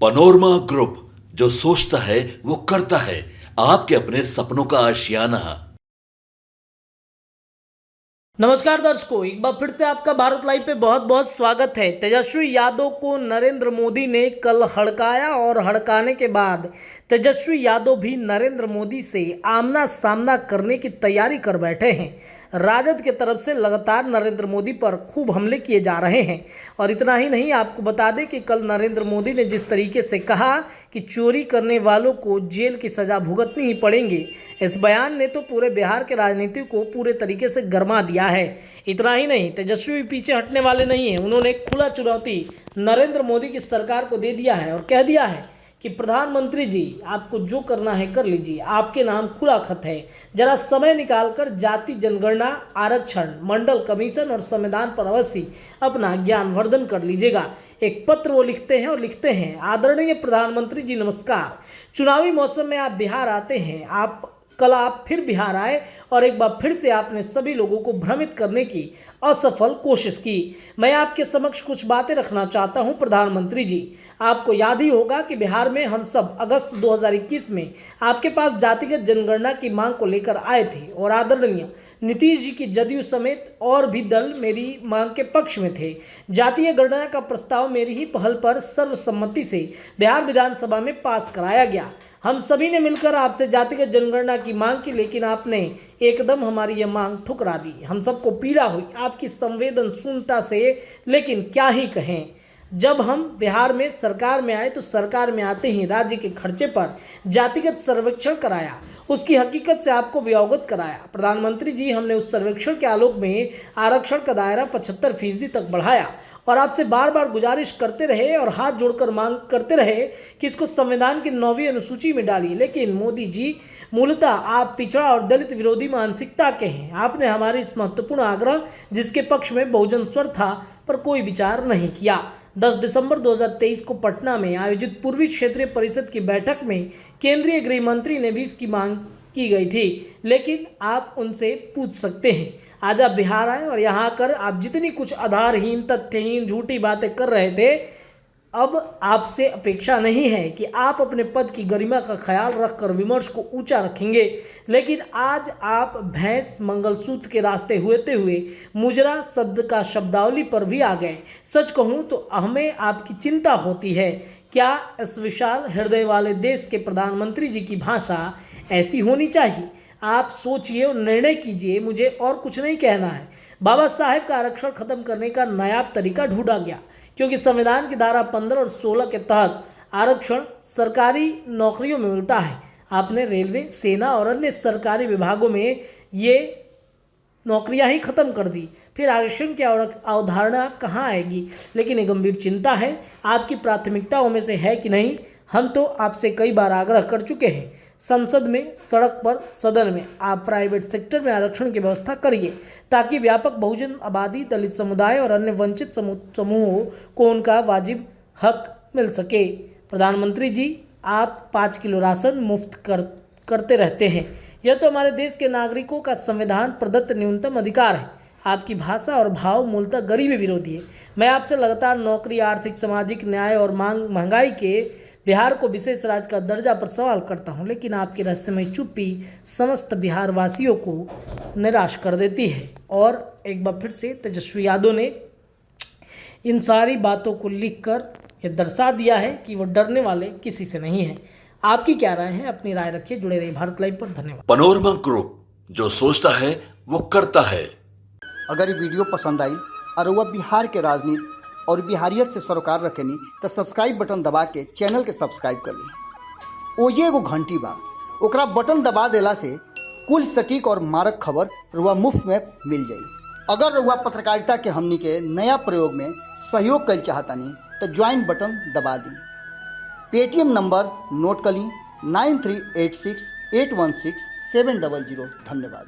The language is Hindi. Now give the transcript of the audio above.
पनोरमा ग्रुप, जो सोचता है वो करता है। आपके अपने सपनों का आशियाना। नमस्कार दर्शकों, एक बार फिर से आपका भारत लाइव पे बहुत बहुत स्वागत है। तेजस्वी यादव को नरेंद्र मोदी ने कल हड़काया और हड़काने के बाद तेजस्वी यादव भी नरेंद्र मोदी से आमना सामना करने की तैयारी कर बैठे हैं। राजद के तरफ से लगातार नरेंद्र मोदी पर खूब हमले किए जा रहे हैं। और इतना ही नहीं, आपको बता दें कि कल नरेंद्र मोदी ने जिस तरीके से कहा कि चोरी करने वालों को जेल की सज़ा भुगतनी ही पड़ेंगे, इस बयान ने तो पूरे बिहार के राजनीति को पूरे तरीके से गरमा दिया है। इतना ही नहीं, तेजस्वी पीछे हटने वाले नहीं हैं। उन्होंने खुला चुनौती नरेंद्र मोदी की सरकार को दे दिया है और कह दिया है कि प्रधानमंत्री जी, आपको जो करना है कर लीजिए, आपके नाम खुला खत है। जरा समय निकालकर जाति जनगणना, आरक्षण, मंडल कमीशन और संविधान पर अवश्य अपना ज्ञानवर्धन कर लीजिएगा। एक पत्र वो लिखते हैं और लिखते हैं, आदरणीय प्रधानमंत्री जी नमस्कार। चुनावी मौसम में आप बिहार आते हैं। कल आप फिर बिहार आए और एक बार फिर से आपने सभी लोगों को भ्रमित करने की असफल कोशिश की। मैं आपके समक्ष कुछ बातें रखना चाहता हूं प्रधानमंत्री जी। आपको याद ही होगा कि बिहार में हम सब अगस्त 2021 में आपके पास जातिगत जनगणना की मांग को लेकर आए थे और आदरणीय नीतीश जी की जदयू समेत और भी दल मेरी मांग के पक्ष में थे। जातीय गणना का प्रस्ताव मेरी ही पहल पर सर्वसम्मति से बिहार विधानसभा में पास कराया गया। हम सभी ने मिलकर आपसे जातिगत जनगणना की मांग की, लेकिन आपने एकदम हमारी यह मांग ठुकरा दी। हम सबको पीड़ा हुई आपकी संवेदनशीलता से, लेकिन क्या ही कहें। जब हम बिहार में सरकार में आए तो सरकार में आते ही राज्य के खर्चे पर जातिगत सर्वेक्षण कराया, उसकी हकीकत से आपको भी अवगत कराया। प्रधानमंत्री जी, हमने उस सर्वेक्षण के आलोक में आरक्षण का दायरा 75% तक बढ़ाया और आपसे बार बार गुजारिश करते रहे और हाथ जोड़कर मांग करते रहे कि इसको संविधान की 9वीं अनुसूची में डालिए। लेकिन मोदी जी, मूलतः आप पिछड़ा और दलित विरोधी मानसिकता के हैं। आपने हमारे इस महत्वपूर्ण आग्रह, जिसके पक्ष में बहुजन स्वर था, पर कोई विचार नहीं किया। 10 दिसंबर 2023 को पटना में आयोजित पूर्वी क्षेत्रीय परिषद की बैठक में केंद्रीय गृह मंत्री ने भी इसकी मांग की गई थी, लेकिन आप उनसे पूछ सकते हैं। आज आप बिहार आए और यहाँ आकर आप जितनी कुछ आधारहीन, तथ्यहीन, झूठी बातें कर रहे थे, अब आपसे अपेक्षा नहीं है कि आप अपने पद की गरिमा का ख्याल रखकर विमर्श को ऊंचा रखेंगे। लेकिन आज आप भैंस मंगलसूत्र के रास्ते होते हुए मुजरा शब्द का शब्दावली पर भी आ गए। सच कहूँ तो हमें आपकी चिंता होती है। क्या इस विशाल हृदय वाले देश के प्रधानमंत्री जी की भाषा ऐसी होनी चाहिए? आप सोचिए और निर्णय कीजिए। मुझे और कुछ नहीं कहना है। बाबा साहेब का आरक्षण खत्म करने का नायाब तरीका ढूंढा गया, क्योंकि संविधान की धारा 15 और 16 के तहत आरक्षण सरकारी नौकरियों में मिलता है। आपने रेलवे, सेना और अन्य सरकारी विभागों में ये नौकरियां ही खत्म कर दी, फिर आरक्षण की अवधारणा कहाँ आएगी? लेकिन ये गंभीर चिंता है, आपकी प्राथमिकताओं में से है कि नहीं। हम तो आपसे कई बार आग्रह कर चुके हैं, संसद में, सड़क पर, सदन में आप प्राइवेट सेक्टर में आरक्षण की व्यवस्था करिए, ताकि व्यापक बहुजन आबादी, दलित समुदाय और अन्य वंचित समूहों को उनका वाजिब हक मिल सके। प्रधानमंत्री जी, आप 5 किलो राशन मुफ्त करते रहते हैं। यह तो हमारे देश के नागरिकों का संविधान प्रदत्त न्यूनतम अधिकार है। आपकी भाषा और भाव मूलतः गरीबी विरोधी है। मैं आपसे लगातार नौकरी, आर्थिक, सामाजिक न्याय और महंगाई के बिहार को विशेष राज्य का दर्जा पर सवाल करता हूं, लेकिन आपकी रहस्यमय चुप्पी समस्त बिहार वासियों को निराश कर देती है। और एक बार फिर से तेजस्वी यादव ने इन सारी बातों को लिखकर यह दर्शा दिया है कि वो डरने वाले किसी से नहीं है। आपकी क्या राय है? अपनी राय रखिए। जुड़े रहिए भारत लाइव पर। धन्यवाद। पनोरमा ग्रुप, जो सोचता है वो करता है। अगर ये वीडियो पसंद आई और वह बिहार के राजनीति और बिहारियत से सरोकार रखेनी तो सब्सक्राइब बटन दबा के चैनल के सब्सक्राइब कर ली। ओजे एगो घंटी बा, ओकरा बटन दबा देला से कुल सटीक और मारक खबर रुआ मुफ्त में मिल जाई। अगर रुआ पत्रकारिता के हमनी के नया प्रयोग में सहयोग कर चाहतानी तो ज्वाइन बटन दबा दी। पेटीएम नंबर नोट कर ली 9386816700। धन्यवाद।